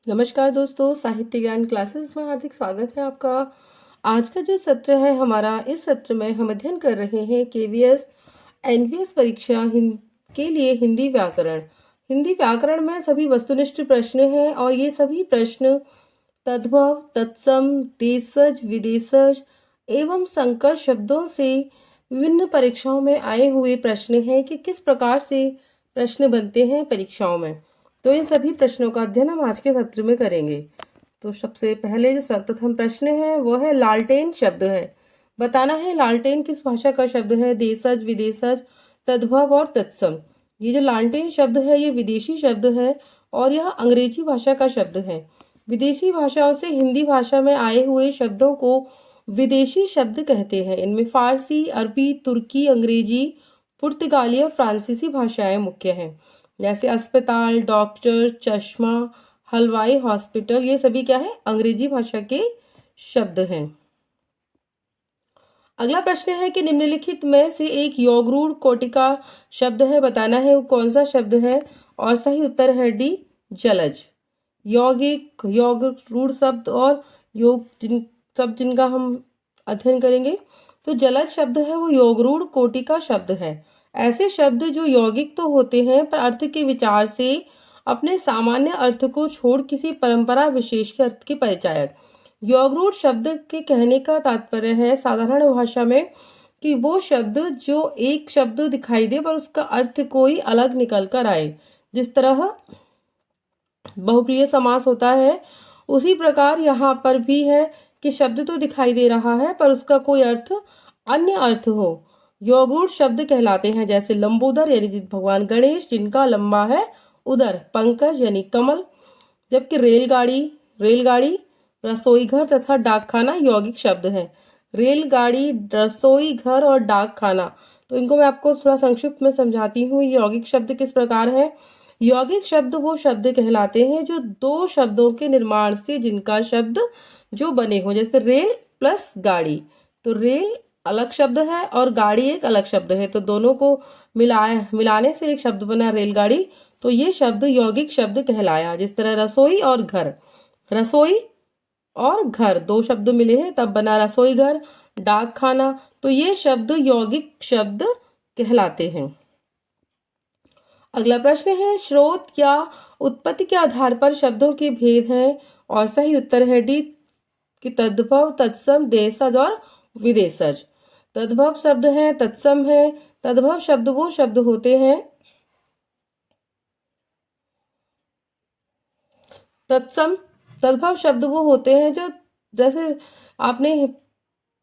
नमस्कार दोस्तों, साहित्य ज्ञान क्लासेस में हार्दिक स्वागत है आपका। आज का जो सत्र है हमारा, इस सत्र में हम अध्ययन कर रहे हैं केवीएस एनवीएस परीक्षा के लिए हिंदी व्याकरण। हिंदी व्याकरण में सभी वस्तुनिष्ठ प्रश्न हैं और ये सभी प्रश्न तद्भव, तत्सम, देशज, विदेशज एवं संकर शब्दों से विभिन्न परीक्षाओं में आए हुए प्रश्न हैं कि किस प्रकार से प्रश्न बनते हैं परीक्षाओं में। तो इन सभी प्रश्नों का अध्ययन हम आज के सत्र में करेंगे। तो सबसे पहले जो सर्वप्रथम प्रश्न है वो है लालटेन शब्द है। बताना है लालटेन किस भाषा का शब्द है। देशज, विदेशज, तद्भव और तत्सम। ये जो लालटेन शब्द है ये विदेशी शब्द है और यह अंग्रेजी भाषा का शब्द है। विदेशी भाषाओं से हिंदी भाषा में आए हुए शब्दों को विदेशी शब्द कहते हैं। इनमें फारसी, अरबी, तुर्की, अंग्रेजी, पुर्तगाली और फ्रांसीसी भाषाएं मुख्य हैं। जैसे अस्पताल, डॉक्टर, चश्मा, हलवाई, हॉस्पिटल, ये सभी क्या है, अंग्रेजी भाषा के शब्द हैं। अगला प्रश्न है कि निम्नलिखित में से एक योगरूढ़ कोटि का शब्द है। बताना है वो कौन सा शब्द है और सही उत्तर है डी, जलज। यौगिक, योगरूढ़ शब्द और योग जिनका हम अध्ययन करेंगे। तो जलज शब्द है वो योगरूढ़ कोटि का शब्द है। ऐसे शब्द जो यौगिक तो होते हैं पर अर्थ के विचार से अपने सामान्य अर्थ को छोड़ किसी परंपरा विशेष के अर्थ के परिचायक। योगरूढ़ शब्द के कहने का तात्पर्य है साधारण भाषा में कि वो शब्द जो एक शब्द दिखाई दे पर उसका अर्थ कोई अलग निकल कर आए। जिस तरह बहुप्रिय समास होता है उसी प्रकार यहाँ पर भी है कि शब्द तो दिखाई दे रहा है पर उसका कोई अर्थ अन्य अर्थ हो, योगरूढ़ शब्द कहलाते हैं। जैसे लंबोदर यानी भगवान गणेश जिनका लंबा है उदर, पंकज यानी कमल। जबकि रेलगाड़ी, रसोई घर तथा डाकखाना यौगिक शब्द है। रेलगाड़ी, रसोई घर और डाकखाना, तो इनको मैं आपको थोड़ा संक्षिप्त में समझाती हूँ। यौगिक शब्द किस प्रकार है। यौगिक शब्द वो शब्द कहलाते हैं जो दो शब्दों के निर्माण से जिनका शब्द जो बने हो। जैसे रेल प्लस गाड़ी, तो रेल अलग शब्द है और गाड़ी एक अलग शब्द है, तो दोनों को मिलाने से एक शब्द बना रेलगाड़ी, तो ये शब्द यौगिक शब्द कहलाया। जिस तरह रसोई और घर दो शब्द मिले हैं तब बना रसोई घर, डाक खाना, तो ये शब्द यौगिक शब्द कहलाते हैं। अगला प्रश्न है स्रोत या उत्पत्ति के आधार पर शब्दों के भेद हैं और सही उत्तर है डी कि तद्भव, तत्सम, देशज और विदेशज। तद्भव शब्द है, तत्सम है। तद्भव शब्द वो शब्द होते हैं, तद्भव शब्द वो होते हैं जो, जैसे आपने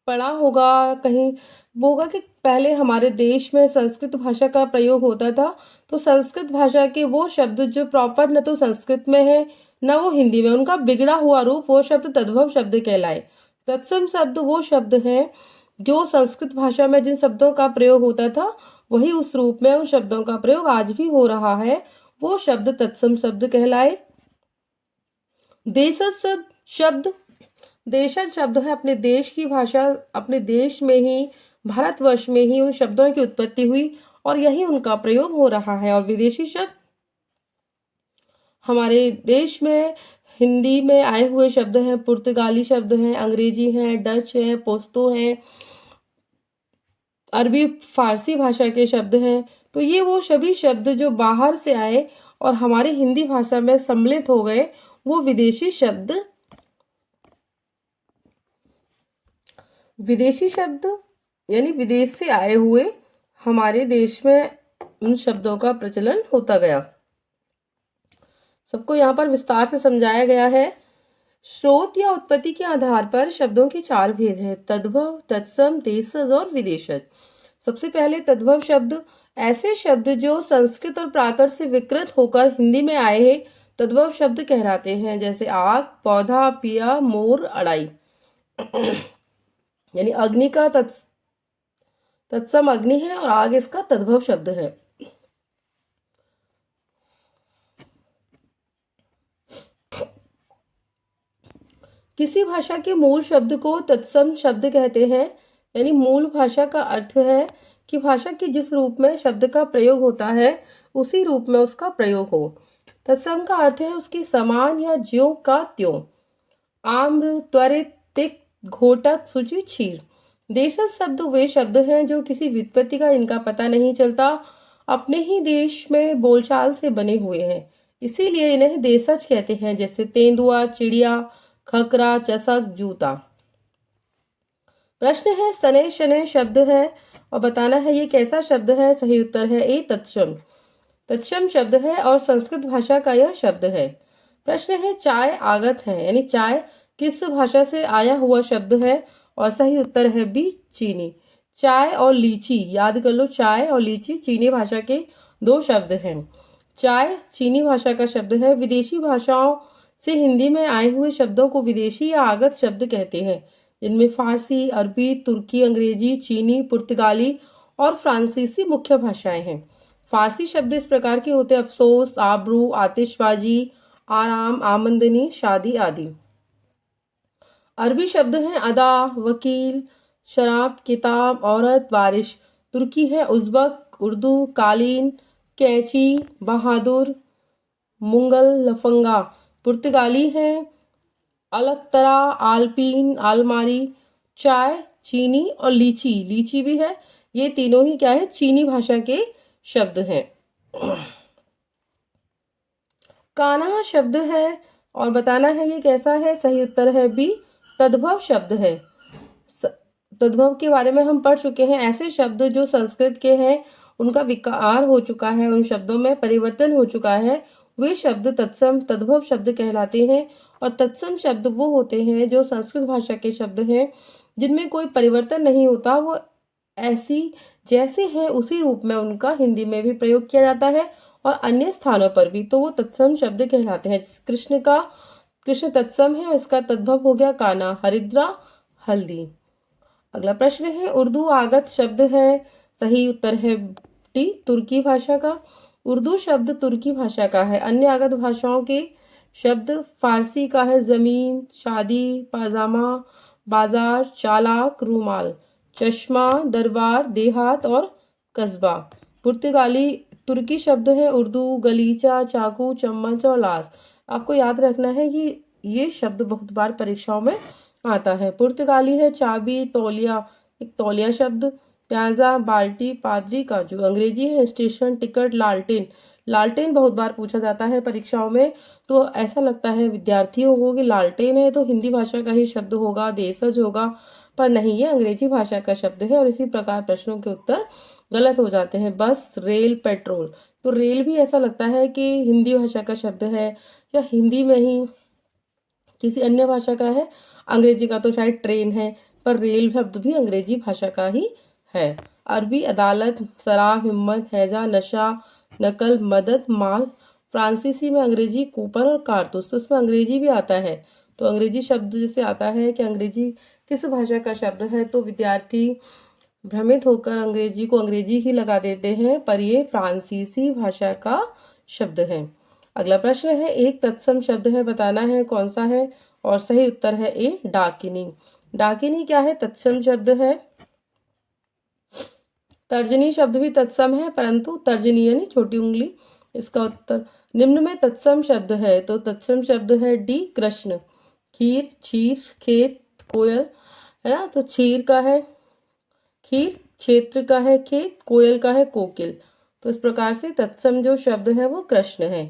पढ़ा होगा कहीं, वो होगा कि पहले हमारे देश में संस्कृत भाषा का प्रयोग होता था, तो संस्कृत भाषा के वो शब्द जो प्रॉपर न तो संस्कृत में है न वो हिंदी में, उनका बिगड़ा हुआ रूप, वो शब्द तद्भव शब्द कहलाए। तत्सम शब्द वो शब्द है जो संस्कृत भाषा में जिन शब्दों का प्रयोग होता था वही उस रूप में उन शब्दों का प्रयोग आज भी हो रहा है, वो शब्द तत्सम शब्द कहलाए। देशज शब्द है अपने देश की भाषा, अपने देश में ही, भारतवर्ष में ही उन शब्दों की उत्पत्ति हुई और यही उनका प्रयोग हो रहा है। और विदेशी शब्द हमारे देश में हिंदी में आए हुए शब्द हैं, पुर्तगाली शब्द हैं, अंग्रेजी हैं, डच हैं, पोस्तो हैं, अरबी, फारसी भाषा के शब्द हैं। तो ये वो सभी शब्द जो बाहर से आए और हमारी हिंदी भाषा में सम्मिलित हो गए, वो विदेशी शब्द यानी विदेश से आए हुए हमारे देश में उन शब्दों का प्रचलन होता गया। सबको यहाँ पर विस्तार से समझाया गया है। स्रोत या उत्पत्ति के आधार पर शब्दों के चार भेद हैं, तद्भव, तत्सम, देशज और विदेशज। सबसे पहले तद्भव शब्द, ऐसे शब्द जो संस्कृत और प्राकृत से विकृत होकर हिंदी में आए हैं, तद्भव शब्द कहलाते हैं। जैसे आग, पौधा, पिया, मोर, अड़ाई। यानी अग्नि का तत्सम अग्नि है और आग इसका तद्भव शब्द है। किसी भाषा के मूल शब्द को तत्सम शब्द कहते हैं। यानी मूल भाषा का अर्थ है कि भाषा के जिस रूप में शब्द का प्रयोग होता है उसी रूप में उसका प्रयोग हो। तत्सम का अर्थ है उसके समान या ज्यों का त्यों। आम्र, त्वरित, तिक्त, घोटक, शुचि, क्षीर। देशज शब्द वे शब्द हैं जो किसी व्युत्पत्ति का इनका पता नहीं चलता, अपने ही देश में बोलचाल से बने हुए हैं, इसीलिए इन्हें देशज कहते हैं। जैसे तेंदुआ, चिड़िया, खकरा, चषक, जूता। प्रश्न है शनैः शनैः शब्द है और बताना है ये कैसा शब्द है। सही उत्तर है ए तत्सम। तत्सम शब्द है और संस्कृत भाषा का यह शब्द है। प्रश्न है चाय आगत है, यानी चाय किस भाषा से आया हुआ शब्द है और सही उत्तर है बी चीनी। चाय और लीची, याद कर लो, चाय और लीची चीनी भाषा के दो शब्द हैं। चाय चीनी भाषा का शब्द है। विदेशी भाषाओं से हिंदी में आए हुए शब्दों को विदेशी या आगत शब्द कहते हैं, जिनमें फारसी, अरबी, तुर्की, अंग्रेजी, चीनी, पुर्तगाली और फ्रांसीसी मुख्य भाषाएं हैं। फारसी शब्द इस प्रकार के होते हैं अफसोस, आबरू, आतिशबाजी, आराम, आमदनी, शादी आदि। अरबी शब्द हैं अदा, वकील, शराब, किताब, औरत, बारिश। तुर्की है उज़्बक, उर्दू, कालीन, कैंची, बहादुर, मुगल, लफंगा। पुर्तगाली है अलकतरा, आल्पीन, आलमारी। चाय, चीनी और लीची, लीची भी है। ये तीनों ही क्या है, चीनी भाषा के शब्द हैं। कान्हा शब्द है और बताना है ये कैसा है। सही उत्तर है बी तद्भव शब्द है। तद्भव के बारे में हम पढ़ चुके हैं। ऐसे शब्द जो संस्कृत के हैं उनका विकार हो चुका है, उन शब्दों में परिवर्तन हो चुका है, वे शब्द तत्सम तद्भव शब्द कहलाते हैं। और तत्सम शब्द वो होते हैं जो संस्कृत भाषा के शब्द हैं जिनमें कोई परिवर्तन नहीं होता, वो ऐसी जैसे हैं उसी रूप में उनका हिंदी में भी प्रयोग किया जाता है और अन्य स्थानों पर भी, तो वो तत्सम शब्द कहलाते हैं। कृष्ण तत्सम है, इसका तद्भव हो गया कान्हा, हरिद्रा, हल्दी। अगला प्रश्न है उर्दू आगत शब्द है। सही उत्तर है डी तुर्की भाषा का। उर्दू शब्द तुर्की भाषा का है। अन्य आगत भाषाओं के शब्द फारसी का है जमीन, शादी, पाजामा, बाजार, चालाक, रूमाल, चश्मा, दरबार, देहात और कस्बा। पुर्तगाली तुर्की शब्द है उर्दू, गलीचा, चाकू, चम्मच और लाश। आपको याद रखना है कि ये शब्द बहुत बार परीक्षाओं में आता है। पुर्तगाली है चाबी, तौलिया, एक तौलिया शब्द, प्याजा, बाल्टी, पादरी, काजू। अंग्रेजी है स्टेशन, टिकट, लालटेन। लालटेन बहुत बार पूछा जाता है परीक्षाओं में, तो ऐसा लगता है विद्यार्थियों को कि लालटेन है तो हिंदी भाषा का ही शब्द होगा, देशज होगा, पर नहीं, ये अंग्रेजी भाषा का शब्द है और इसी प्रकार प्रश्नों के उत्तर गलत हो जाते हैं। बस, रेल, पेट्रोल, तो रेल भी ऐसा लगता है कि हिंदी भाषा का शब्द है या हिंदी में ही किसी अन्य भाषा का है। अंग्रेजी का तो शायद ट्रेन है, पर रेल शब्द भी अंग्रेजी भाषा का ही है। अरबी अदालत, शराब, हिम्मत, हैजा, नशा, नकल, मदद, माल। फ्रांसीसी में अंग्रेजी कूपन और कारतूस, तो उसमें अंग्रेजी भी आता है। तो अंग्रेजी शब्द जैसे आता है कि अंग्रेजी किस भाषा का शब्द है, तो विद्यार्थी भ्रमित होकर अंग्रेजी को अंग्रेजी ही लगा देते हैं, पर ये फ्रांसीसी भाषा का शब्द है। अगला प्रश्न है एक तत्सम शब्द है, बताना है कौन सा है और सही उत्तर है ए डाकिनी। डाकिनी क्या है, तत्सम शब्द है। तर्जनी शब्द भी तत्सम है, परंतु तर्जनी यानी छोटी उंगली। इसका उत्तर निम्न में तत्सम शब्द है, तो तत्सम शब्द है डी कृष्ण। खीर, क्षीर, खेत, कोयल, है ना, तो क्षीर का है खीर, क्षेत्र का है खेत, कोयल का है कोकिल। तो इस प्रकार से तत्सम जो शब्द है वो कृष्ण है।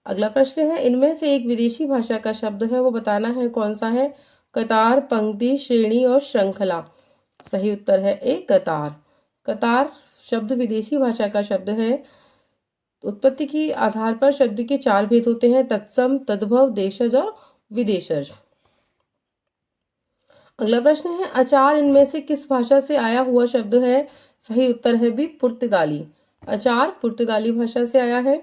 अगला प्रश्न है इनमें से एक विदेशी भाषा का शब्द है, वो बताना है कौन सा है। कतार, पंक्ति, श्रेणी और श्रृंखला। सही उत्तर है ए कतार। कतार शब्द विदेशी भाषा का शब्द है। उत्पत्ति की आधार पर शब्द के चार भेद होते हैं, तत्सम, तद्भव, देशज और विदेशज। अगला प्रश्न है अचार इनमें से किस भाषा से आया हुआ शब्द है। सही उत्तर है बी पुर्तगाली। अचार पुर्तगाली भाषा से आया है।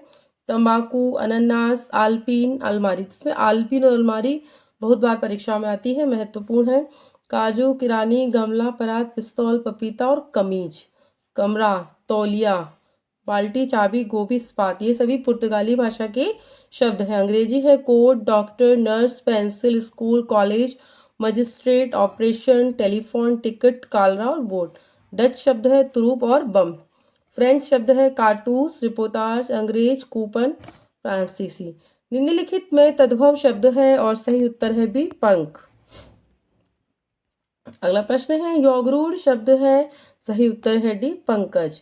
तंबाकू, अनानास, आल्पीन, अलमारी, जिसमें आल्पीन और अलमारी बहुत बार परीक्षा में आती है, महत्वपूर्ण है। काजू, किरानी, गमला, परात, पिस्तौल, पपीता और कमीज। कमरा, तौलिया, बाल्टी, चाबी, गोभी, इस्पात, ये सभी पुर्तगाली भाषा के शब्द हैं। अंग्रेजी है coat, doctor, nurse, pencil, school, college, magistrate, operation, telephone, ticket, cholera और बोट। डच शब्द है तुरूप और बम। फ्रेंच शब्द है कारतूस, रिपोर्टाज, अंग्रेज, कूपन। फ्रांसीसी। निम्नलिखित में तद्भव शब्द है और सही उत्तर है बी पंख। अगला प्रश्न है योगरूढ़ शब्द है, सही उत्तर है डी पंकज।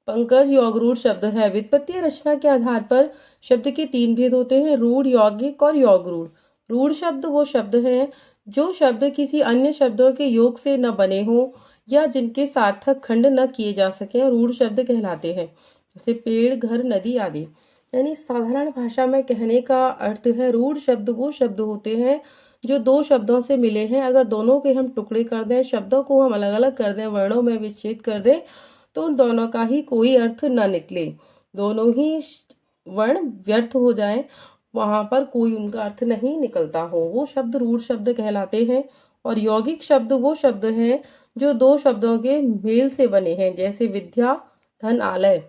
पंकज योगरूढ़ शब्द है। व्युत्पत्ति रचना के आधार पर शब्द के तीन भेद होते हैं, रूढ़, यौगिक और योगरूढ़। रूढ़ शब्द वो शब्द हैं जो शब्द किसी अन्य शब्दों के योग से न बने हो या जिनके सार्थक खंड न किए जा सके, रूढ़ शब्द कहलाते हैं। जैसे पेड़, घर, नदी आदि। यानी साधारण भाषा में कहने का अर्थ है रूढ़ शब्द वो शब्द होते हैं जो दो शब्दों से मिले हैं। अगर दोनों के हम टुकड़े कर दें, शब्दों को हम अलग अलग कर दें, वर्णों में विच्छेद कर दें, तो उन दोनों का ही कोई अर्थ न निकले, दोनों ही वर्ण व्यर्थ हो जाएं, वहां पर कोई उनका अर्थ नहीं निकलता हो, वो शब्द रूढ़ शब्द कहलाते हैं। और यौगिक शब्द वो शब्द हैं जो दो शब्दों के मेल से बने हैं। जैसे विद्या धन आलय,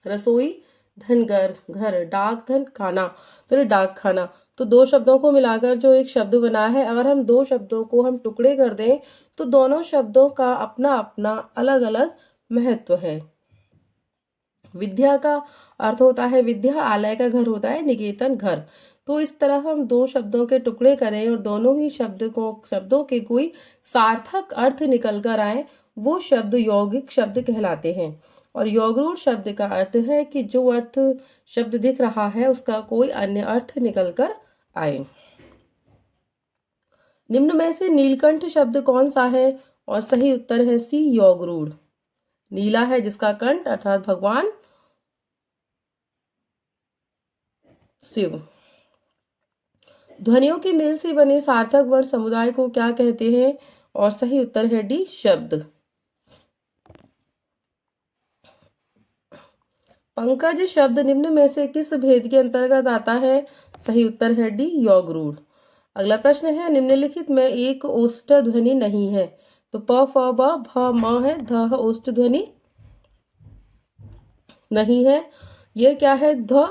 रसोई धन घर, डाक धन खाना, तो डाक खाना। तो दो शब्दों को मिलाकर जो एक शब्द बना है, अगर हम दो शब्दों को हम टुकड़े कर दें तो दोनों शब्दों का अपना अपना अलग अलग महत्व है। विद्या का अर्थ होता है विद्या, आलय का घर होता है निकेतन घर। तो इस तरह हम दो शब्दों के टुकड़े करें और दोनों ही शब्दों के कोई सार्थक अर्थ निकल कर आए, वो शब्द यौगिक शब्द कहलाते हैं। और योगरूढ़ शब्द का अर्थ है कि जो अर्थ शब्द दिख रहा है उसका कोई अन्य अर्थ निकल कर आए। निम्न में से नीलकंठ शब्द कौन सा है? और सही उत्तर है सी योगरूढ़। नीला है जिसका कंठ अर्थात भगवान शिव। ध्वनियों के मेल से बने सार्थक वर्ण समुदाय को क्या कहते हैं? और सही उत्तर है डी शब्द। पंकज शब्द निम्न में से किस भेद के अंतर्गत आता है? सही उत्तर है डी योगरूढ़। अगला प्रश्न है निम्नलिखित में एक ओष्ठ ध्वनि नहीं है, तो प फ ब भ म है, ध ओष्ठ ध्वनि नहीं है। यह क्या है? ध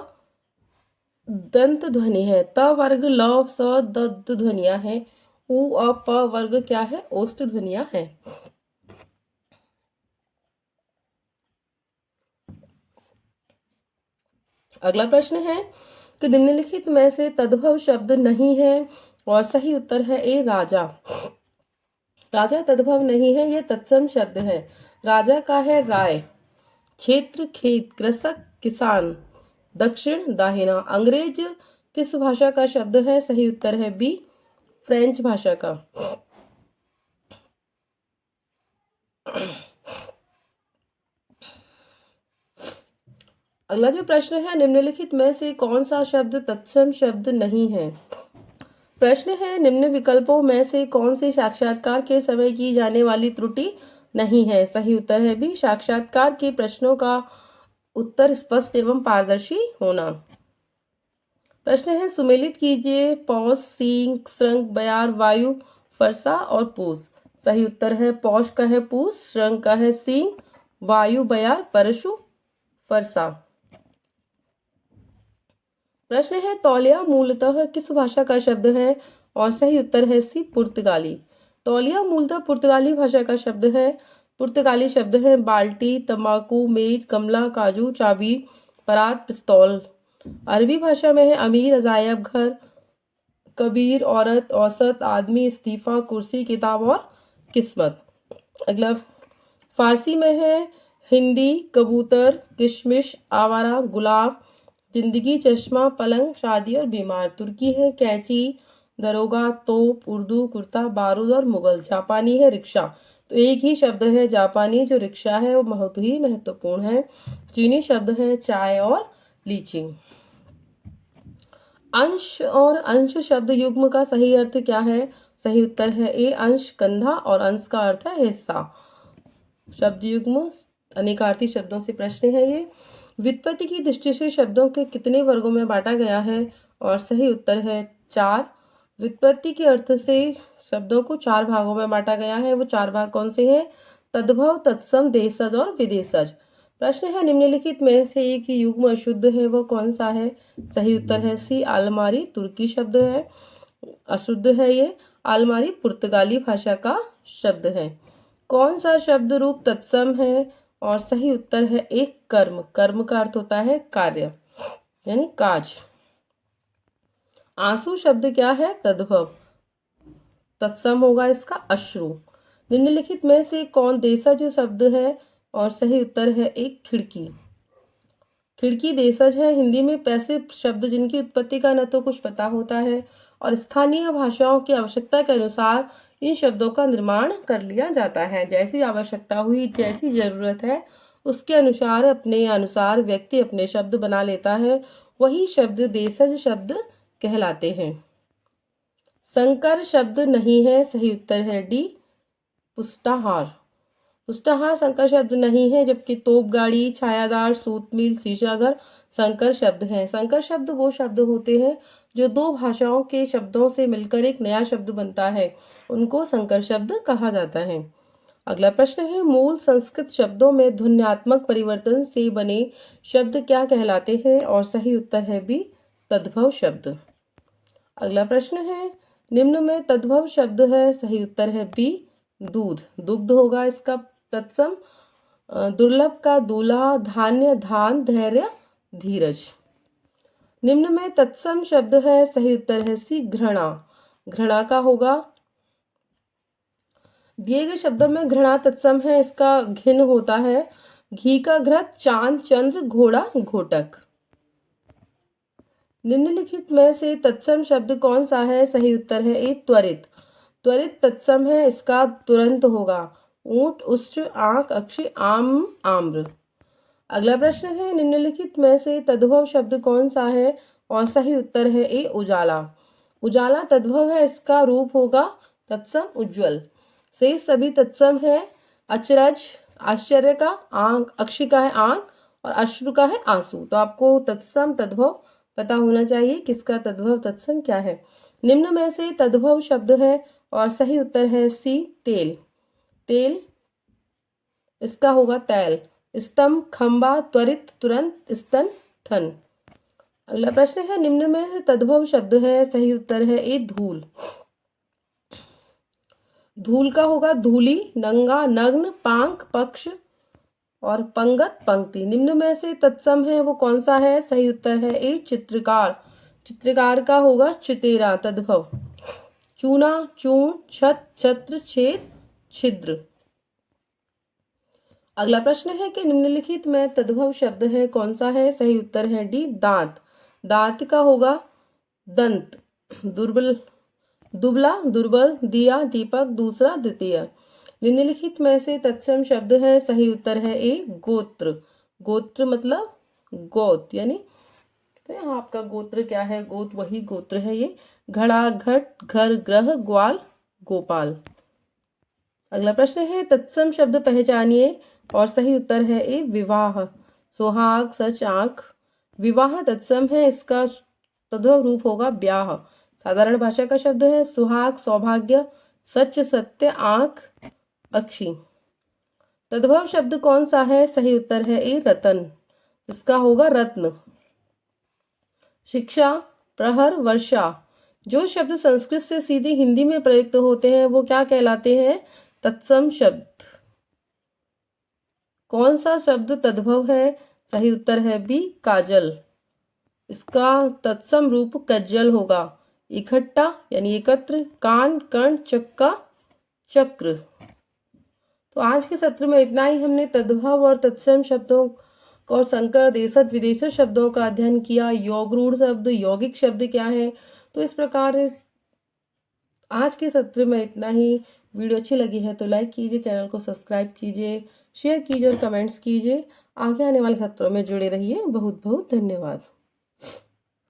दंत ध्वनि है। त वर्ग ल स द ध्वनिया है। उ अ प वर्ग क्या है? ओष्ठ ध्वनिया है। अगला प्रश्न है कि निम्नलिखित में से तद्भव शब्द नहीं है, और सही उत्तर है ए राजा। राजा तद्भव नहीं है, यह तत्सम शब्द है। राजा का है राय, क्षेत्र खेत, कृषक किसान, दक्षिण दाहिना। अंग्रेज किस भाषा का शब्द है? सही उत्तर है बी फ्रेंच भाषा का। अगला जो प्रश्न है निम्नलिखित में से कौन सा शब्द तत्सम शब्द नहीं है? प्रश्न है निम्न विकल्पों में से कौन से साक्षात्कार के समय की जाने वाली त्रुटि नहीं है? सही उत्तर है बी साक्षात्कार के प्रश्नों का उत्तर स्पष्ट एवं पारदर्शी होना। प्रश्न है सुमेलित कीजिए पौष, सींग, श्रृंग, बयार, वायु, फरसा और पूस। सही उत्तर है पौष का है पूस, श्रृंग का है सींग, वायु बयार, परशु फरसा। प्रश्न है तौलिया मूलतः किस भाषा का शब्द है? और सही उत्तर है सी पुर्तगाली। तौलिया मूलतः पुर्तगाली भाषा का शब्द है। पुर्तगाली शब्द है बाल्टी, तंबाकू, मेज, गमला, काजू, चाबी, परात, पिस्तौल। अरबी भाषा में है अमीर, अजायब, घर, कबीर, औरत, औसत, आदमी, इस्तीफा, कुर्सी, किताब और किस्मत। अगला फारसी में है हिंदी, कबूतर, किशमिश, आवारा, गुलाब, जिंदगी, चश्मा, पलंग, शादी और बीमार। तुर्की है कैंची, दरोगा, तोप, उर्दू, कुर्ता, बारूद और मुगल। जापानी है रिक्शा। तो एक ही शब्द है जापानी, जो रिक्शा है वो बहुत ही महत्वपूर्ण है। चीनी शब्द है चाय और लीची। अंश और अंश शब्द युग्म का सही अर्थ क्या है? सही उत्तर है ए अंश कंधा, और अंश का अर्थ है हिस्सा। शब्द युग्म अनेकार्थी शब्दों से प्रश्न है ये। व्युत्पत्ति की दृष्टि से शब्दों के कितने वर्गों में बांटा गया है? और सही उत्तर है 4। व्युत्पत्ति के अर्थ से शब्दों को 4 भागों में बांटा गया है। वो 4 भाग कौन से हैं? तद्भव, तत्सम, देशज और विदेशज। प्रश्न है निम्नलिखित में से एक युग्म अशुद्ध है, वो कौन सा है? सही उत्तर है सी अलमारी, तुर्की शब्द है, अशुद्ध है ये। अलमारी पुर्तगाली भाषा का शब्द है। कौन सा शब्द रूप तत्सम है? और सही उत्तर है एक कर्म। कर्म का अर्थ होता है कार्य। यानी काज। आंसू शब्द क्या है? तद्भव। तत्सम होगा इसका अश्रु। निम्नलिखित में से कौन देशज शब्द है? और सही उत्तर है एक खिड़की। खिड़की देशज है। हिंदी में पैसिव शब्द जिनकी उत्पत्ति का न तो कुछ पता होता है और स्थानीय भाषाओं की आवश्यकता के अनुसार इन शब्दों का निर्माण कर लिया जाता है। जैसी आवश्यकता हुई, जैसी जरूरत है, उसके अनुसार अपने अनुसार व्यक्ति अपने शब्द बना लेता है। वही शब्द देशज शब्द कहलाते हैं। संकर शब्द नहीं है। सही उत्तर है डी पुष्टाहार। पुष्टाहार संकर शब्द नहीं है, जबकि तोप गाड़ी, छायादार, सूत मिल, शीशाघर संकर शब्द हैं। संकर शब्द वो शब्द होते हैं जो दो भाषाओं के शब्दों से मिलकर एक नया शब्द बनता है, उनको संकर शब्द कहा जाता है। अगला प्रश्न है, मूल संस्कृत शब्दों में ध्वन्यात्मक परिवर्तन से बने शब्द क्या कहलाते हैं? और सही उत्तर है बी तद्भव शब्द। अगला प्रश्न है, निम्न में तद्भव शब्द है। सही उत्तर है बी दूध। दुग्ध होगा इसका तत्सम। दुर्लभ का दूल्हा, धान्य धान, धैर्य धीरज। निम्न में तत्सम शब्द है। सही उत्तर है सी घृणा। घृणा का होगा। दिए गए शब्दों में घृणा तत्सम है, इसका घिन होता है। घी का घृत, चांद, चंद्र, घोड़ा, घोटक। निम्नलिखित में से तत्सम शब्द कौन सा है? सही उत्तर है ए त्वरित। त्वरित तत्सम है, इसका तुरंत होगा। ऊंट, उष्ट, आंख, अक्षी, आम, आम्र। अगला प्रश्न है, निम्नलिखित में से तद्भव शब्द कौन सा है? और सही उत्तर है ए उजाला। उजाला तद्भव है, इसका रूप होगा तत्सम उज्ज्वल। से सभी तत्सम है। अचरज आश्चर्य का, आंख अक्षी का है आंख, और अश्रु का है आंसू। तो आपको तत्सम तद्भव पता होना चाहिए किसका तद्भव तत्सम क्या है। निम्न में से तद्भव शब्द है और सही उत्तर है सी तेल। तेल इसका होगा तैल। स्तंभ, खंबा, त्वरित, तुरंत, स्तन, थन। अगला प्रश्न है, निम्न में से तद्भव शब्द है। सही उत्तर है ए धूल। धूल का होगा धूली, नंगा, नग्न, पांक, पक्ष, और पंगत, पंक्ति। निम्न में से तत्सम है वो कौन सा है? सही उत्तर है ए चित्रकार। चित्रकार का होगा चितेरा तद्भव। चूना, चूर्ण, छत, छत्र, छेद, छिद्र। अगला प्रश्न है कि निम्नलिखित में तद्भव शब्द है कौन सा है? सही उत्तर है डी दांत। दांत का होगा दंत। दुर्बल, दुबला, दुर्बल, दिया, दीपक, दूसरा, द्वितीय। निम्नलिखित में से तत्सम शब्द है। सही उत्तर है ए गोत्र। गोत्र मतलब गोत, यानी तो यहाँ आपका गोत्र क्या है? गोत वही गोत्र है ये। घड़ा, घट, घर, ग्रह, ग्वाल, गोपाल। अगला प्रश्न है, तत्सम शब्द पहचानिए। और सही उत्तर है ए विवाह। सुहाग, सच, आंख। विवाह तत्सम है, इसका तद्भव रूप होगा ब्याह। साधारण भाषा का शब्द है। सुहाग सौभाग्य, सच सत्य, आंख अक्षी। तद्भव शब्द कौन सा है? सही उत्तर है ए रतन। इसका होगा रत्न। शिक्षा, प्रहर, वर्षा। जो शब्द संस्कृत से सीधे हिंदी में प्रयुक्त होते हैं वो क्या कहलाते हैं? तत्सम शब्द। कौन सा शब्द तद्भव है? सही उत्तर है बी काजल। इसका तत्सम रूप कज्जल होगा। इकट्ठा यानी एकत्र, कान, कर्ण, चक्का, चक्र। तो आज के सत्र में इतना ही। हमने तद्भव और तत्सम शब्दों और संकर, देशज, विदेशज शब्दों का अध्ययन किया। योगरूढ़ शब्द, यौगिक शब्द क्या है। तो इस प्रकार आज के सत्र में इतना ही। वीडियो अच्छी लगी है तो लाइक कीजिए, चैनल को सब्सक्राइब कीजिए, शेयर कीजिए और कमेंट्स कीजिए। आगे आने वाले सत्रों में जुड़े रहिए। बहुत बहुत धन्यवाद।